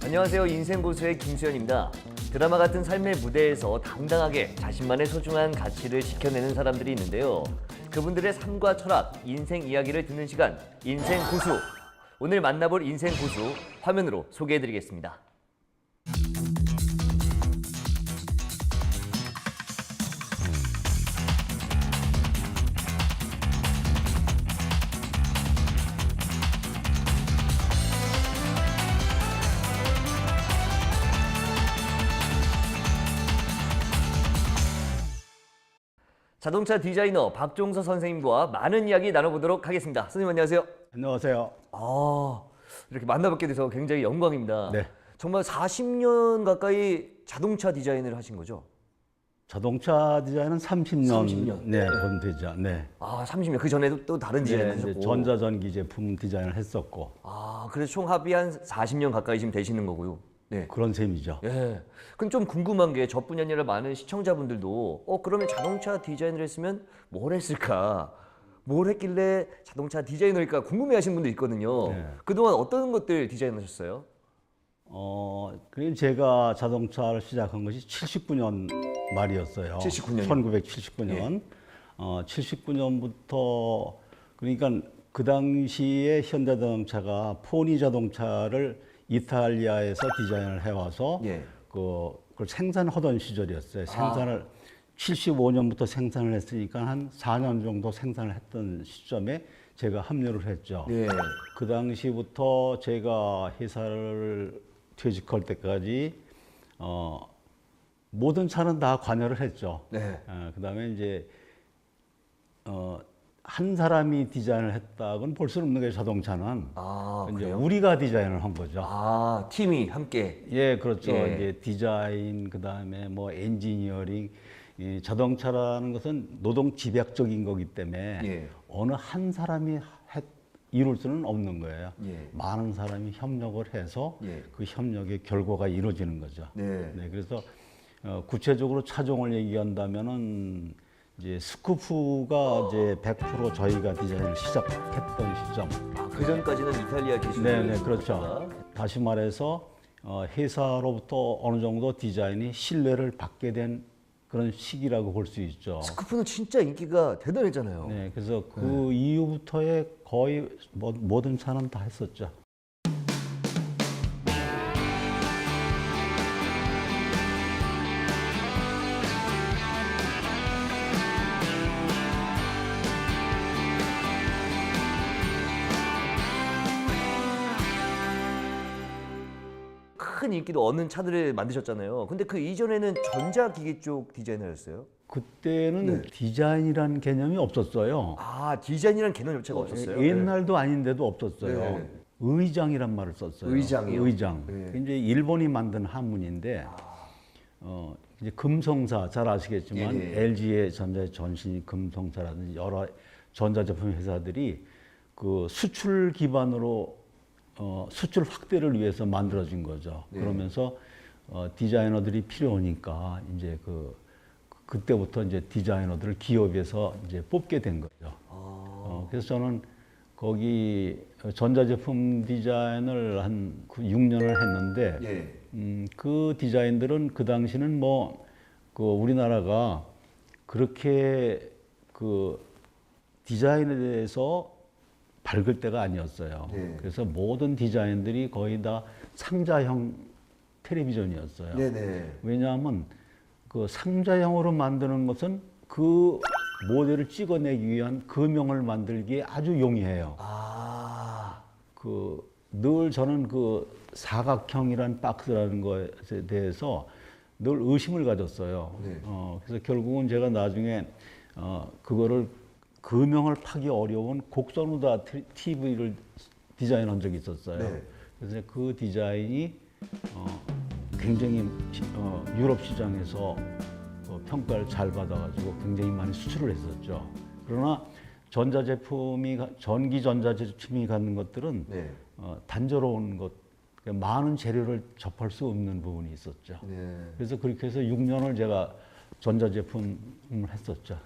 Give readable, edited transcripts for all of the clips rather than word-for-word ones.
안녕하세요. 인생고수의 김수현입니다. 드라마 같은 삶의 무대에서 당당하게 자신만의 소중한 가치를 지켜내는 사람들이 있는데요. 그분들의 삶과 철학, 인생 이야기를 듣는 시간, 인생고수. 오늘 만나볼 인생고수 화면으로 소개해드리겠습니다. 자동차 디자이너 박종서 선생님과 많은 이야기 나눠보도록 하겠습니다. 선생님 안녕하세요. 안녕하세요. 이렇게 만나뵙게 돼서 굉장히 영광입니다. 네. 정말 40년 가까이 자동차 디자인을 하신 거죠? 자동차 디자인은 30년, 30년. 네, 본 되죠. 네. 30년. 그 전에도 또 다른 디자인을 네, 이제 하셨고. 전자전기 제품 디자인을 했었고 그래서 총 합이 한 40년 가까이 지금 되시는 거고요. 네. 그런 셈이죠. 예. 그럼 좀 궁금한 게 저뿐이 아니라 많은 시청자분들도 그러면 자동차 디자인을 했으면 뭘 했을까? 뭘 했길래 자동차 디자이너일까 궁금해하시는 분도 있거든요. 네. 그동안 어떤 것들 디자인하셨어요? 그리고 제가 자동차를 시작한 것이 79년 말이었어요. 79년이요? 1979년. 79년부터 그러니까 그 당시에 현대자동차가 포니 자동차를 이탈리아에서 디자인을 해와서 예. 그걸 생산하던 시절이었어요. 생산을 75년부터 생산을 했으니까 한 4년 정도 생산을 했던 시점에 제가 합류를 했죠. 네. 그 당시부터 제가 회사를 퇴직할 때까지 모든 차는 다 관여를 했죠. 네. 그다음에 이제 한 사람이 디자인을 했다고는 볼 수는 없는 거예요. 자동차는 이제 그래요? 우리가 디자인을 한 거죠. 팀이 함께. 예, 그렇죠. 예. 이제 디자인, 그다음에 뭐 엔지니어링, 이 자동차라는 것은 노동 집약적인 거기 때문에 예. 어느 한 사람이 이룰 수는 없는 거예요. 예. 많은 사람이 협력을 해서 예. 그 협력의 결과가 이루어지는 거죠. 네. 그래서 구체적으로 차종을 얘기한다면은 이제 스쿠프가 이제 100% 저희가 디자인을 시작했던 시점. 그 전까지는 이탈리아 기술. 네, 그렇죠. 다시 말해서 회사로부터 어느 정도 디자인이 신뢰를 받게 된 그런 시기라고 볼 수 있죠. 스쿠프는 진짜 인기가 대단했잖아요. 네, 그래서 그 이후부터의 거의 모든 차는 다 했었죠. 큰 인기도 얻는 차들을 만드셨잖아요. 근데 그 이전에는 전자기기 쪽 디자이너였어요? 그때는 디자인이라는 개념이 없었어요. 디자인이라는 개념 자체가 없었어요? 옛날도 아닌데도 없었어요. 네. 의장이란 말을 썼어요. 의장이요? 의장. 네. 이제 일본이 만든 한문인데 이제 금성사 잘 아시겠지만 예. LG의 전자의 전신이 금성사라든지 여러 전자제품 회사들이 그 수출 기반으로 수출 확대를 위해서 만들어진 거죠. 네. 그러면서 디자이너들이 필요하니까 이제 그때부터 이제 디자이너들을 기업에서 이제 뽑게 된 거죠. 그래서 저는 거기 전자제품 디자인을 한 6년을 했는데 예. 그 디자인들은 그 당시는 우리나라가 그렇게 디자인에 대해서 밝을 때가 아니었어요. 네. 그래서 모든 디자인들이 거의 다 상자형 텔레비전이었어요. 네네. 왜냐하면 그 상자형으로 만드는 것은 그 모델을 찍어내기 위한 금형을 만들기에 아주 용이해요. 늘 저는 사각형이란 박스라는 것에 대해서 늘 의심을 가졌어요. 네. 그래서 결국은 제가 나중에 그거를 금형을 파기 어려운 곡선우다 TV를 디자인한 적이 있었어요. 네. 그래서 그 디자인이 굉장히 유럽 시장에서 평가를 잘 받아가지고 굉장히 많이 수출을 했었죠. 그러나 전기 전자제품이 갖는 것들은 네. 단조로운 것, 많은 재료를 접할 수 없는 부분이 있었죠. 네. 그래서 그렇게 해서 6년을 제가 전자제품을 했었죠.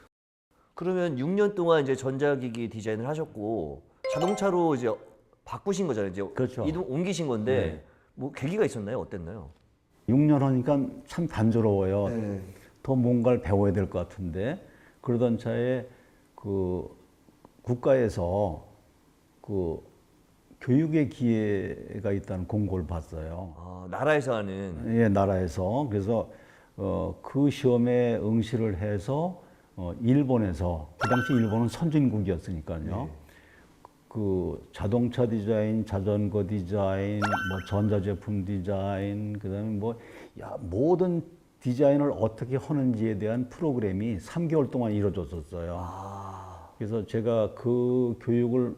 그러면 6년 동안 이제 전자기기 디자인을 하셨고 자동차로 이제 바꾸신 거잖아요. 이제 그렇죠. 옮기신 건데 뭐 계기가 있었나요? 어땠나요? 6년 하니까 참 단조로워요. 네. 더 뭔가를 배워야 될 것 같은데 그러던 차에 그 국가에서 그 교육의 기회가 있다는 공고를 봤어요. 아, 나라에서 하는. 예, 나라에서. 그래서 그 시험에 응시를 해서 일본에서 그 당시 일본은 선진국이었으니까요. 그 자동차 디자인, 자전거 디자인, 뭐 전자제품 디자인, 그다음에 뭐 모든 디자인을 어떻게 하는지에 대한 프로그램이 3개월 동안 이루어졌었어요. 그래서 제가 그 교육을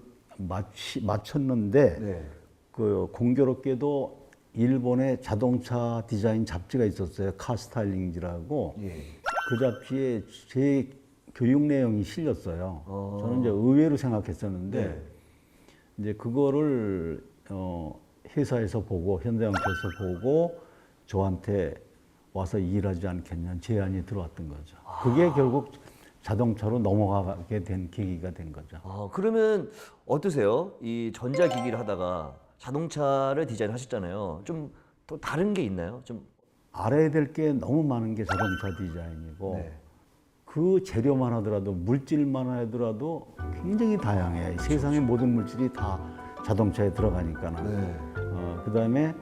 마쳤는데 네. 그 공교롭게도 일본의 자동차 디자인 잡지가 있었어요. 카스타일링지라고. 예. 그 잡지에 제 교육 내용이 실렸어요. 저는 이제 의외로 생각했었는데 네. 이제 그거를 회사에서 보고 현대양철에서 보고 저한테 와서 일하지 않겠냐는 제안이 들어왔던 거죠. 그게 결국 자동차로 넘어가게 된 계기가 된 거죠. 아, 그러면 어떠세요? 이 전자기기를 하다가 자동차를 디자인하셨잖아요. 좀 또 다른 게 있나요? 좀. 알아야 될 게 너무 많은 게 자동차 디자인이고 네. 그 재료만 하더라도 물질만 하더라도 굉장히 다양해. 세상의 모든 물질이 다 자동차에 들어가니까는. 그다음에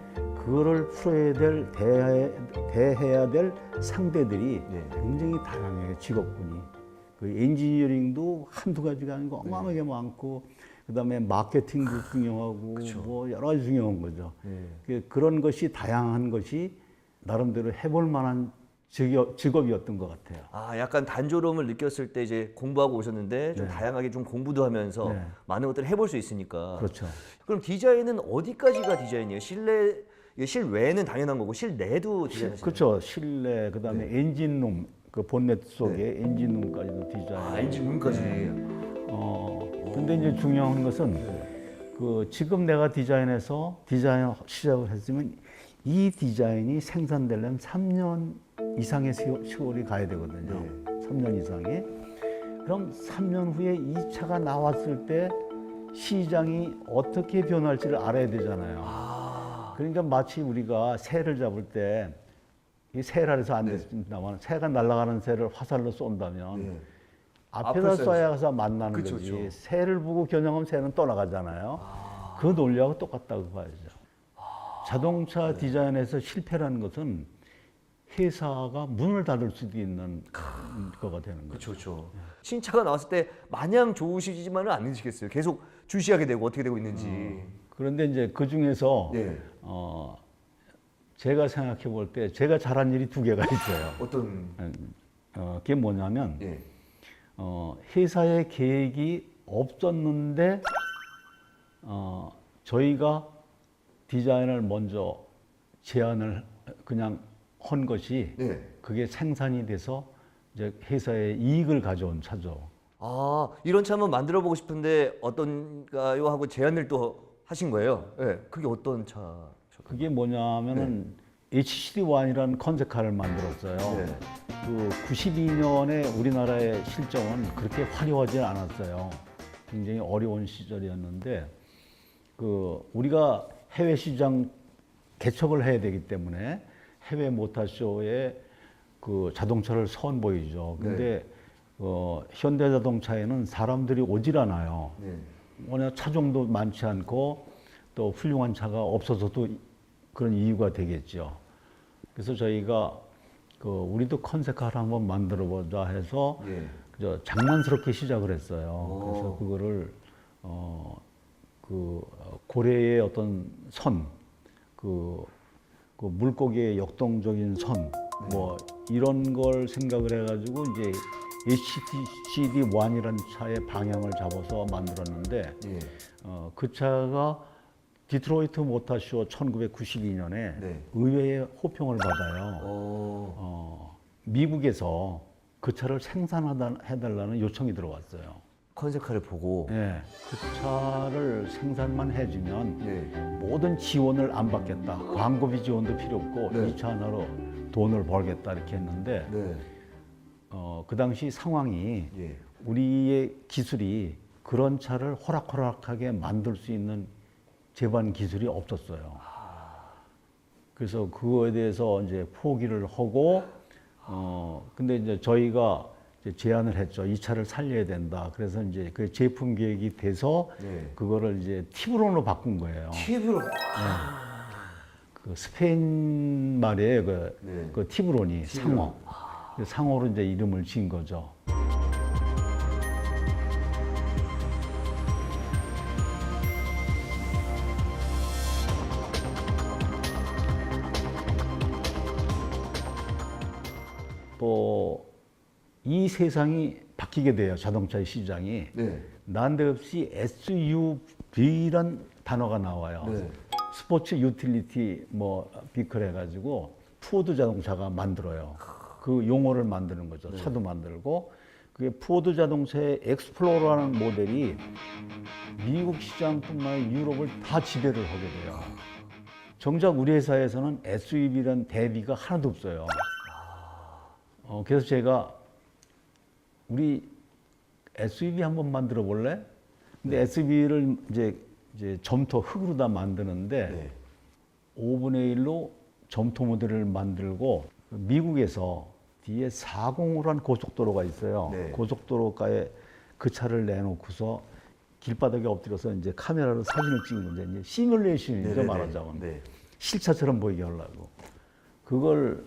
그거를 풀어야 될 대해야 될 상대들이 굉장히 다양해요. 직업군이. 그 엔지니어링도 한두 가지가 아니고 어마어마하게 많고 그다음에 마케팅도 중요하고 뭐 여러 가지 중요한 거죠. 그런 것이 다양한 것이 나름대로 해볼 만한 직업이었던 것 같아요. 아, 약간 단조로움을 느꼈을 때 이제 공부하고 오셨는데 좀 다양하게 좀 공부도 하면서 네. 많은 것들을 해볼 수 있으니까. 그렇죠. 그럼 디자인은 어디까지가 디자인이에요? 실외는 당연한 거고 실내도 디자인하시나요? 그렇죠. 실내 그다음에 엔진룸 그 본넷 속에 엔진룸까지도 디자인. 아, 엔진룸까지. 근데 이제 중요한 것은 그 지금 내가 디자인해서 디자인 시작을 했으면 이 디자인이 생산되려면 3년 이상의 세월이 가야 되거든요. 3년 이상의. 그럼 3년 후에 이 차가 나왔을 때 시장이 어떻게 변할지를 알아야 되잖아요. 그러니까 마치 우리가 새를 잡을 때 이 새라 해서 안 됐습니다만 새가 날아가는 새를 화살로 쏜다면 앞에다 쏴야 만나는 그쵸, 거지. 그쵸. 새를 보고 겨냥하면 새는 떠나가잖아요. 그 논리하고 똑같다고 봐야죠. 자동차 디자인에서 실패라는 것은 회사가 문을 닫을 수도 있는 거가 되는 거죠. 그렇죠. 신차가 나왔을 때 마냥 좋으시지만은 않으시겠어요. 계속 주시하게 되고 어떻게 되고 있는지. 그런데 이제 그 중에서 네. 제가 생각해 볼 때 제가 잘한 일이 두 개가 있어요. 어떤. 그게 뭐냐면 예. 회사의 계획이 없었는데 저희가 디자인을 먼저 제안을 그냥 한 것이 네. 그게 생산이 돼서 이제 회사에 이익을 가져온 차죠. 아, 이런 차 한번 만들어 보고 싶은데 어떤가요? 하고 제안을 또 하신 거예요. 예. 그게 어떤 차? 그게 뭐냐면은 HCD1이라는 컨셉카를 만들었어요. 네. 그 92년에 우리나라의 실정은 그렇게 화려하지 않았어요. 굉장히 어려운 시절이었는데 그 우리가 해외 시장 개척을 해야 되기 때문에 해외 모터쇼에 그 자동차를 선보이죠. 근데 현대자동차에는 사람들이 오질 않아요. 워낙 차종도 많지 않고 또 훌륭한 차가 없어서도 그런 이유가 되겠죠. 그래서 저희가 그 우리도 컨셉카를 한번 만들어 보자 해서 그저 장난스럽게 시작을 했어요. 그래서 그거를 그 고래의 어떤 선, 그 물고기의 역동적인 선, 뭐 이런 걸 생각을 해가지고 이제 HCD1이라는 차의 방향을 잡아서 만들었는데 그 차가 디트로이트 모터쇼 1992년에 의외의 호평을 받아요. 미국에서 그 차를 생산해달라는 요청이 들어왔어요. 컨셉카를 보고. 네, 그 차를 생산만 해주면 모든 지원을 안 받겠다. 광고비 지원도 필요 없고 이 차 하나로 돈을 벌겠다 이렇게 했는데 그 당시 상황이 우리의 기술이 그런 차를 호락호락하게 만들 수 있는 제반 기술이 없었어요. 그래서 그거에 대해서 이제 포기를 하고 근데 이제 저희가 이제 제안을 했죠. 이 차를 살려야 된다. 그래서 이제 그 제품 계획이 돼서 네. 그거를 이제 티브론으로 바꾼 거예요. TV로. 그 스페인 말이에요. 네. 그 티브론이 상어. 그 상어로 이제 이름을 지은 거죠. 또 이 세상이 바뀌게 돼요. 자동차 시장이. 네. 난데없이 SUV란 단어가 나와요. 네. 스포츠 유틸리티 뭐 비클 해가지고 포드 자동차가 만들어요. 그 용어를 만드는 거죠. 차도 만들고 그게 포드 자동차의 엑스플로러라는 모델이 미국 시장뿐만 아니라 유럽을 다 지배를 하게 돼요. 정작 우리 회사에서는 SUV란 대비가 하나도 없어요. 그래서 제가 우리 SUV 한번 만들어 볼래? 근데 SUV를 이제 점토 흙으로 다 만드는데 네. 5분의 1로 점토 모델을 만들고 미국에서 뒤에 405라는 고속도로가 있어요. 네. 고속도로가에 그 차를 내놓고서 길바닥에 엎드려서 이제 카메라로 사진을 찍는 건데 이제 시뮬레이션이죠, 네네네. 말하자면. 네. 실차처럼 보이게 하려고. 그걸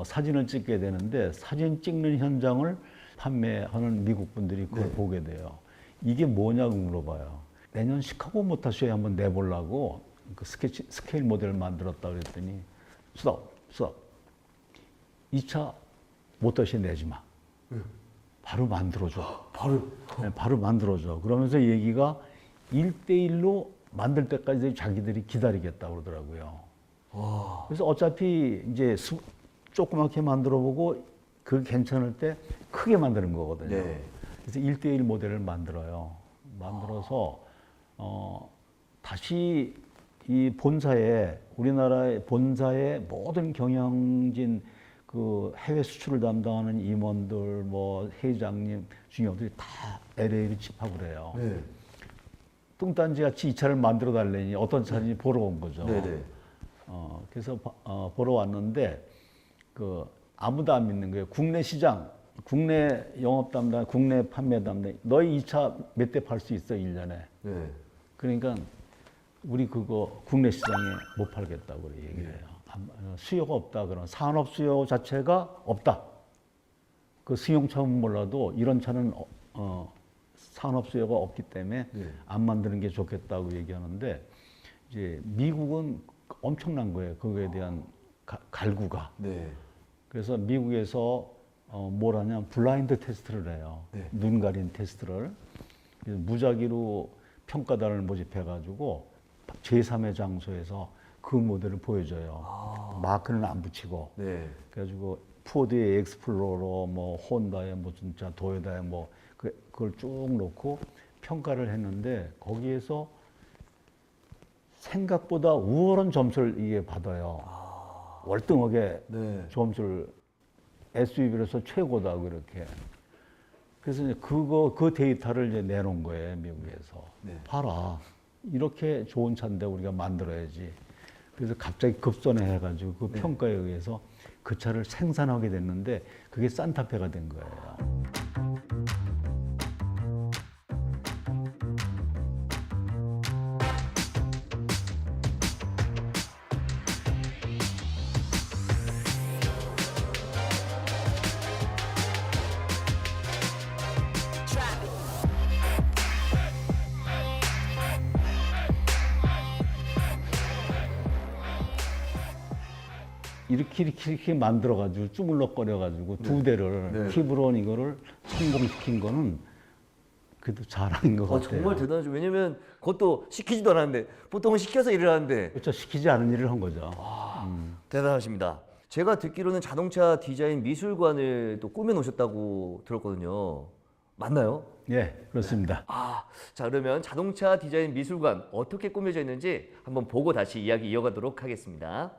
사진을 찍게 되는데 사진 찍는 현장을 판매하는 미국 분들이 그걸 네. 보게 돼요. 이게 뭐냐고 물어봐요. 내년 시카고 모터쇼에 한번 내보려고 그 스케일 모델을 만들었다 그랬더니 스톱. 이 차 모터쇼에 내지 마. 바로 만들어줘. 바로 만들어줘. 그러면서 얘기가 1대1로 만들 때까지 자기들이 기다리겠다고 그러더라고요. 그래서 어차피 이제 조그맣게 만들어 보고 그게 괜찮을 때 크게 만드는 거거든요. 네. 그래서 1대1 모델을 만들어요. 만들어서 다시 이 본사에 우리나라의 본사의 모든 경영진 그 해외 수출을 담당하는 임원들 뭐 회장님 중요들이 다 LA를 집합을 해요. 네. 뚱딴지 같이 이 차를 만들어 달래니 어떤 차인지 보러 온 거죠. 네네. 그래서 보러 왔는데 그 아무도 안 믿는 거예요. 국내 시장, 국내 영업 담당, 국내 판매 담당, 너희 이 차 몇 대 팔 수 있어 1년에. 네. 그러니까 우리 그거 국내 시장에 못 팔겠다고 얘기를 해요. 수요가 없다. 그런 산업 수요 자체가 없다. 그 승용차는 몰라도 이런 차는 산업 수요가 없기 때문에 네. 안 만드는 게 좋겠다고 얘기하는데 이제 미국은 엄청난 거예요. 그거에 대한 갈구가. 네. 그래서 미국에서 뭘 하냐면 블라인드 테스트를 해요. 네. 눈 가린 테스트를. 그래서 무작위로 평가단을 모집해가지고 제3의 장소에서 그 모델을 보여줘요. 마크는 안 붙이고. 네. 그래가지고 포드의 엑스플로러, 뭐 혼다의 무슨 차, 도요다의 뭐 그걸 쭉 놓고 평가를 했는데 거기에서 생각보다 우월한 점수를 이게 받아요. 월등하게 네. 점수를 SUV로서 최고다 그렇게. 그래서 이제 그 데이터를 이제 내놓은 거예요 미국에서. 네. 봐라 이렇게 좋은 차인데 우리가 만들어야지. 그래서 갑자기 급선회 해가지고 그 평가에 의해서 그 차를 생산하게 됐는데 그게 산타페가 된 거예요. 이렇게 만들어가지고 쭈물럭거려가지고 두 대를 네. 티브론 이거를 성공시킨 거는 그래도 자랑인 것 같아요. 정말 대단하죠. 왜냐면 그것도 시키지도 않았는데 보통은 시켜서 일을 하는데 그렇죠. 시키지 않은 일을 한 거죠. 대단하십니다. 제가 듣기로는 자동차 디자인 미술관을 또 꾸며 놓으셨다고 들었거든요. 맞나요? 예, 그렇습니다. 자 그러면 자동차 디자인 미술관 어떻게 꾸며져 있는지 한번 보고 다시 이야기 이어가도록 하겠습니다.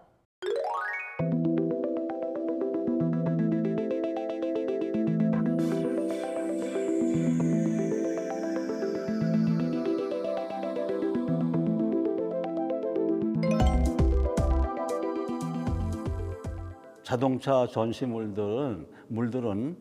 자동차 물들은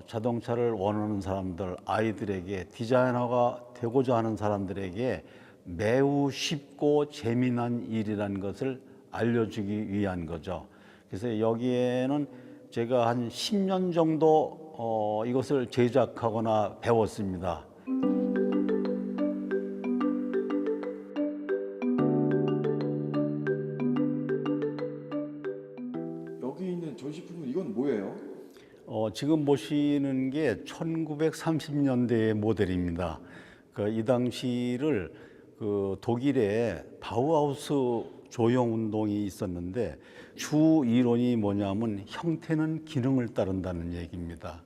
자동차를 원하는 사람들, 아이들에게 디자이너가 되고자 하는 사람들에게 매우 쉽고 재미난 일이라는 것을 알려주기 위한 거죠. 그래서 여기에는 제가 한 10년 정도 이것을 제작하거나 배웠습니다. 여기 있는 전시품은 이건 뭐예요? 지금 보시는 게 1930년대의 모델입니다. 이 당시를 독일의 바우하우스 조형 운동이 있었는데 주 이론이 뭐냐면 형태는 기능을 따른다는 얘기입니다.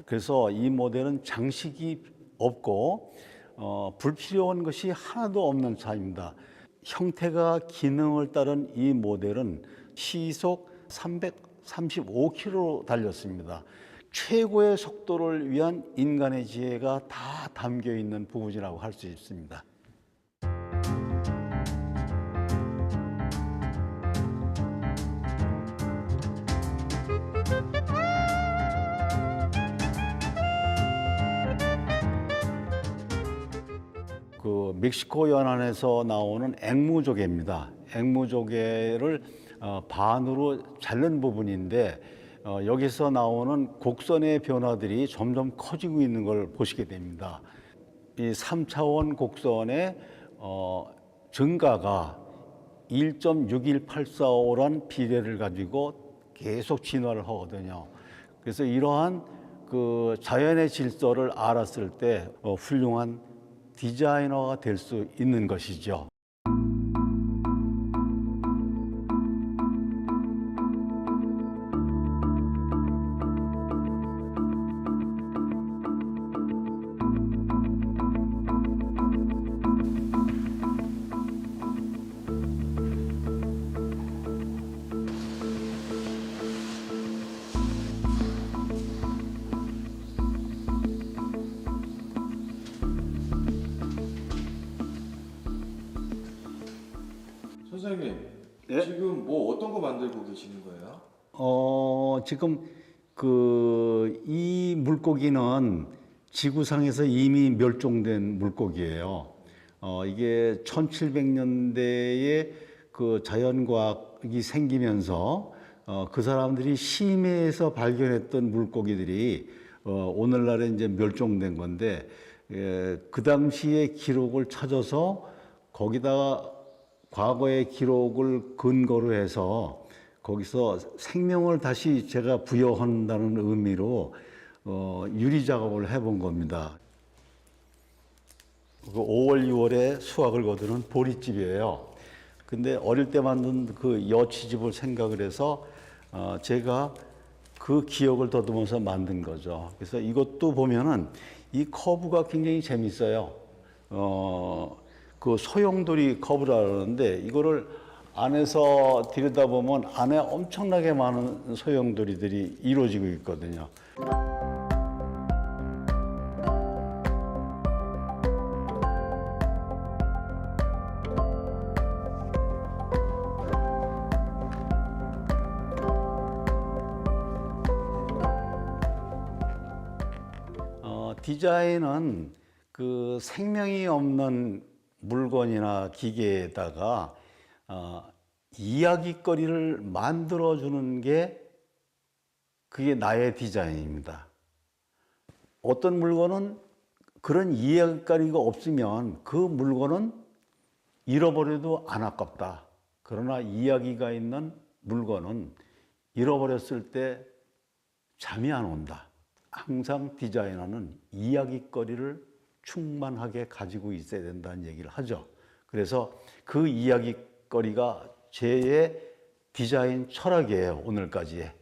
그래서 이 모델은 장식이 없고 불필요한 것이 하나도 없는 차입니다. 형태가 기능을 따른 이 모델은 시속 335km로 달렸습니다. 최고의 속도를 위한 인간의 지혜가 다 담겨 있는 부분이라고 할 수 있습니다. 멕시코 연안에서 나오는 앵무조개입니다. 앵무조개를 반으로 자른 부분인데 여기서 나오는 곡선의 변화들이 점점 커지고 있는 걸 보시게 됩니다. 이 3차원 곡선의 증가가 1.61845란 비례를 가지고 계속 진화를 하거든요. 그래서 이러한 자연의 질서를 알았을 때 훌륭한 디자이너가 될 수 있는 것이죠. 선생님, 예? 지금 뭐 어떤 거 만들고 계시는 거예요? 지금 이 물고기는 지구상에서 이미 멸종된 물고기예요. 이게 1700년대에 자연과학이 생기면서 그 사람들이 심해에서 발견했던 물고기들이 오늘날에 이제 멸종된 건데 그 당시의 기록을 찾아서 거기다가 과거의 기록을 근거로 해서 거기서 생명을 다시 제가 부여한다는 의미로 유리 작업을 해본 겁니다. 5월, 6월에 수확을 거두는 보리집이에요. 근데 어릴 때 만든 여치집을 생각을 해서 제가 그 기억을 더듬어서 만든 거죠. 그래서 이것도 보면은 이 커브가 굉장히 재밌어요. 소용돌이 커브라 그러는데 이거를 안에서 들여다보면 안에 엄청나게 많은 소용돌이들이 이루어지고 있거든요. 디자인은 생명이 없는 물건이나 기계에다가 이야깃거리를 만들어주는 게 그게 나의 디자인입니다. 어떤 물건은 그런 이야깃거리가 없으면 그 물건은 잃어버려도 안 아깝다. 그러나 이야기가 있는 물건은 잃어버렸을 때 잠이 안 온다. 항상 디자이너는 이야깃거리를 충만하게 가지고 있어야 된다는 얘기를 하죠. 그래서 그 이야깃거리가 제 디자인 철학이에요, 오늘까지의.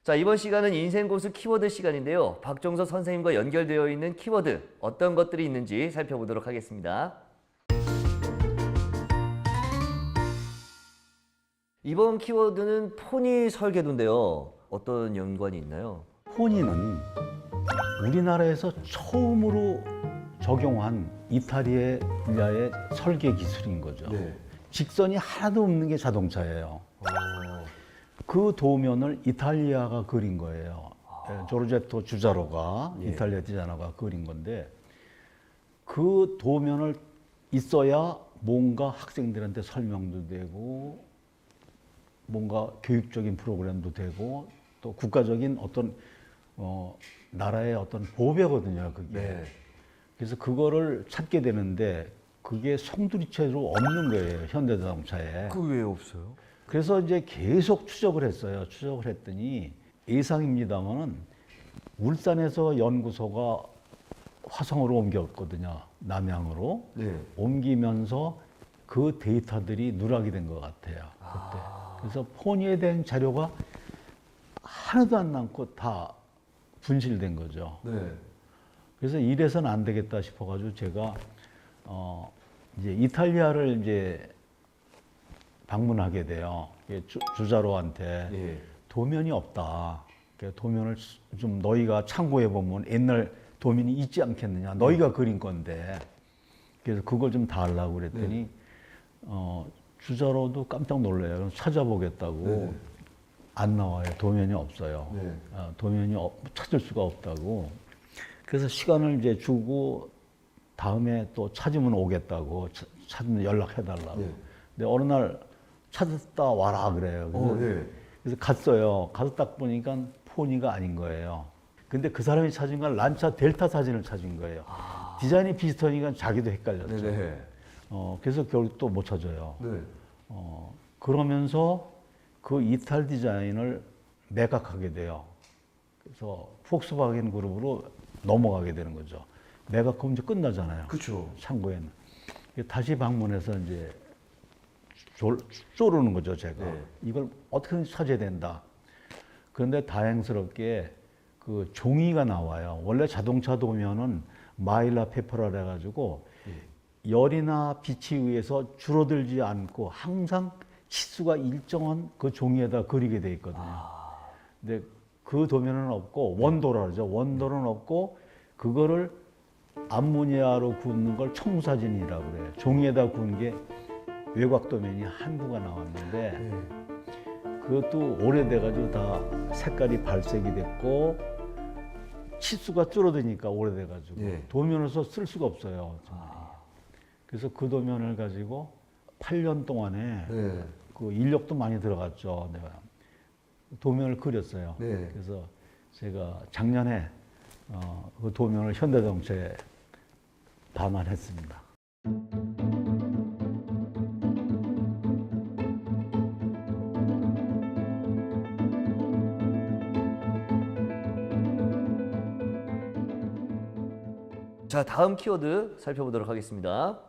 자, 이번 시간은 인생고수 키워드 시간인데요. 박정서 선생님과 연결되어 있는 키워드, 어떤 것들이 있는지 살펴보도록 하겠습니다. 이번 키워드는 포니 설계도인데요. 어떤 연관이 있나요? 포니는 우리나라에서 처음으로 적용한 이탈리아의 설계 기술인 거죠. 네. 직선이 하나도 없는 게 자동차예요. 그 도면을 이탈리아가 그린 거예요. 조르제토 주자로가 예. 이탈리아 디자이너가 그린 건데 그 도면을 있어야 뭔가 학생들한테 설명도 되고 뭔가 교육적인 프로그램도 되고 또 국가적인 어떤 나라의 어떤 보배거든요. 그게. 네. 그래서 그거를 찾게 되는데 그게 송두리째로 없는 거예요. 현대자동차에. 그 왜 없어요? 그래서 이제 계속 추적을 했어요. 추적을 했더니 예상입니다만은 울산에서 연구소가 화성으로 옮겼거든요. 남양으로. 네. 옮기면서 그 데이터들이 누락이 된 것 같아요. 그때. 그래서 포니에 대한 자료가 하나도 안 남고 다 분실된 거죠. 네. 그래서 이래서는 안 되겠다 싶어가지고 제가 이제 이탈리아를 이제 방문하게 돼요. 주자로한테 예. 도면이 없다. 그러니까 도면을 좀 너희가 참고해 보면 옛날 도면이 있지 않겠느냐. 너희가 그린 건데. 그래서 그걸 좀 달라고 그랬더니 주자로도 깜짝 놀래요. 그럼 찾아보겠다고 네. 안 나와요. 도면이 없어요. 네. 도면이 찾을 수가 없다고. 그래서 시간을 이제 주고 다음에 또 찾으면 오겠다고 찾으면 연락해달라고. 네. 근데 어느 날 찾았다 와라 그래요. 그래서, 네. 그래서 갔어요. 가서 딱 보니까 포니가 아닌 거예요. 근데 그 사람이 찾은 건 란차 델타 사진을 찾은 거예요. 디자인이 비슷하니까 자기도 헷갈렸죠. 네네. 그래서 결국 또 못 찾아요. 네. 그러면서 그 이탈 디자인을 매각하게 돼요. 그래서 폭스바겐 그룹으로 넘어가게 되는 거죠. 매각하면 이제 끝나잖아요. 그렇죠. 창고에는. 다시 방문해서 이제 쪼르는 거죠, 제가. 네. 이걸 어떻게든 찾아야 된다. 그런데 다행스럽게 그 종이가 나와요. 원래 자동차 도면은 마일라 페퍼라 해가지고 열이나 빛에 의해서 줄어들지 않고 항상 치수가 일정한 그 종이에다 그리게 돼 있거든요. 근데 그 도면은 없고 원도라 그러죠. 원도는 없고 그거를 암모니아로 굽는 걸 청사진이라고 그래요. 종이에다 구운 게 외곽 도면이 한두가 나왔는데 그것도 오래돼가지고 다 색깔이 발색이 됐고 치수가 줄어드니까 오래돼가지고 예. 도면에서 쓸 수가 없어요. 정말. 그래서 그 도면을 가지고 8년 동안에 네. 그 인력도 많이 들어갔죠. 내가 도면을 그렸어요. 네. 그래서 제가 작년에 그 도면을 현대자동차에 반환했습니다. 자, 다음 키워드 살펴보도록 하겠습니다.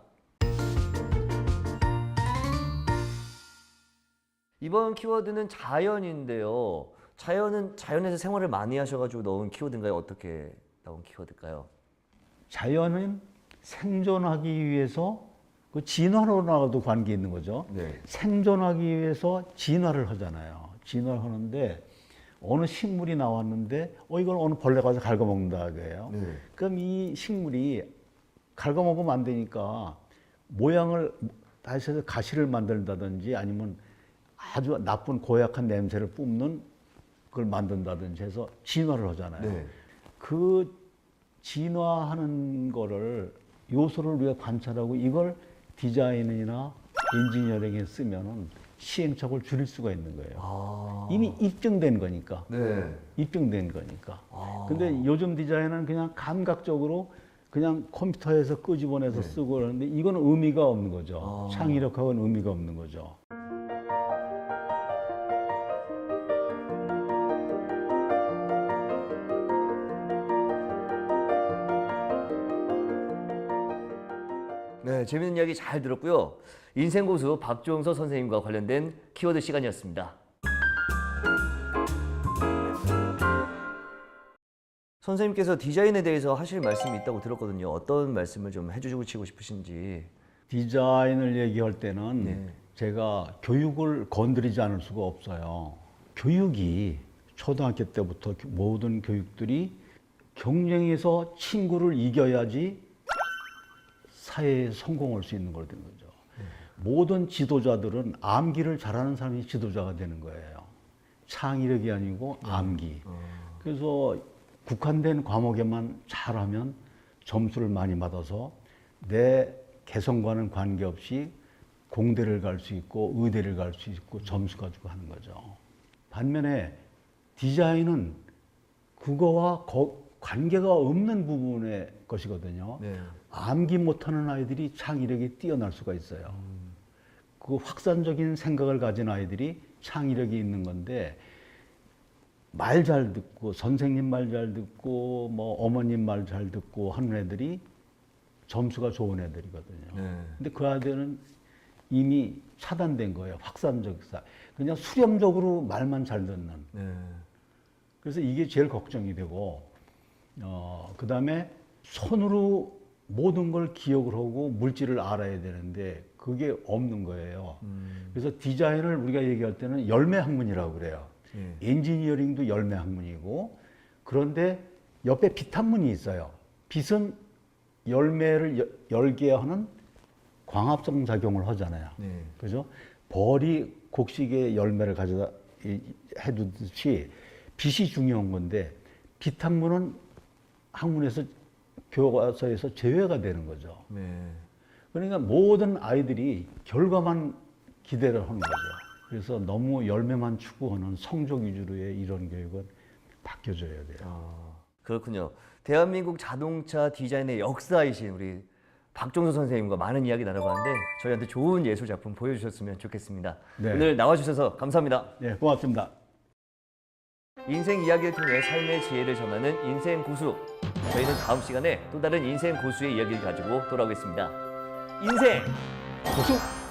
이번 키워드는 자연인데요. 자연에서 생활을 많이 하셔가지고 넣은 키워드인가요? 어떻게 나온 키워드일까요? 자연은 생존하기 위해서 그 진화론하고도 관계 있는 거죠. 네. 생존하기 위해서 진화를 하잖아요. 진화를 하는데 어느 식물이 나왔는데 이걸 어느 벌레가 와서 갉아먹는다 그래요. 네. 그럼 이 식물이 갉아먹으면 안 되니까 모양을 다시 해서 가시를 만든다든지 아니면 아주 나쁜 고약한 냄새를 뿜는 그걸 만든다든지 해서 진화를 하잖아요. 네. 그 진화하는 거를 요소를 우리가 관찰하고 이걸 디자인이나 엔지니어링에 쓰면은 시행착오를 줄일 수가 있는 거예요. 이미 입증된 거니까. 네. 입증된 거니까. 근데 요즘 디자인은 그냥 감각적으로 그냥 컴퓨터에서 끄집어내서 쓰고 그러는데 이건 의미가 없는 거죠. 창의력하고는 의미가 없는 거죠. 네, 재밌는 이야기 잘 들었고요. 인생 고수 박종서 선생님과 관련된 키워드 시간이었습니다. 선생님께서 디자인에 대해서 하실 말씀이 있다고 들었거든요. 어떤 말씀을 좀 해주시고 싶으신지. 디자인을 얘기할 때는 네. 제가 교육을 건드리지 않을 수가 없어요. 교육이 초등학교 때부터 모든 교육들이 경쟁에서 친구를 이겨야지 사회에 성공할 수 있는 걸 된 거죠. 모든 지도자들은 암기를 잘하는 사람이 지도자가 되는 거예요. 창의력이 아니고 암기. 그래서 국한된 과목에만 잘하면 점수를 많이 받아서 내 개성과는 관계없이 공대를 갈 수 있고 의대를 갈 수 있고 점수 가지고 하는 거죠. 반면에 디자인은 그거와 관계가 없는 부분의 것이거든요. 네. 암기 못하는 아이들이 창의력이 뛰어날 수가 있어요. 그 확산적인 생각을 가진 아이들이 창의력이 있는 건데 말 잘 듣고 선생님 말 잘 듣고 뭐 어머님 말 잘 듣고 하는 애들이 점수가 좋은 애들이거든요. 네. 근데 그 아이들은 이미 차단된 거예요. 확산적사. 그냥 수렴적으로 말만 잘 듣는. 네. 그래서 이게 제일 걱정이 되고 그다음에 손으로 모든 걸 기억을 하고 물질을 알아야 되는데 그게 없는 거예요. 그래서 디자인을 우리가 얘기할 때는 열매 학문이라고 그래요. 엔지니어링도 열매 학문이고 그런데 옆에 빛 학문이 있어요. 빛은 열매를 열게 하는 광합성 작용을 하잖아요. 네. 그죠? 벌이 곡식의 열매를 가져다 해두듯이 빛이 중요한 건데 빛 학문은 학문에서 교과서에서 제외가 되는 거죠. 네. 그러니까 모든 아이들이 결과만 기대를 하는 거죠. 그래서 너무 열매만 추구하는 성적 위주로의 이런 교육은 바뀌어져야 돼요. 그렇군요. 대한민국 자동차 디자인의 역사이신 우리 박종서 선생님과 많은 이야기 나눠봤는데 저희한테 좋은 예술 작품 보여주셨으면 좋겠습니다. 네. 오늘 나와주셔서 감사합니다. 네, 고맙습니다. 인생 이야기를 통해 삶의 지혜를 전하는 인생 고수. 저희는 다음 시간에 또 다른 인생 고수의 이야기를 가지고 돌아오겠습니다. 인생 고수!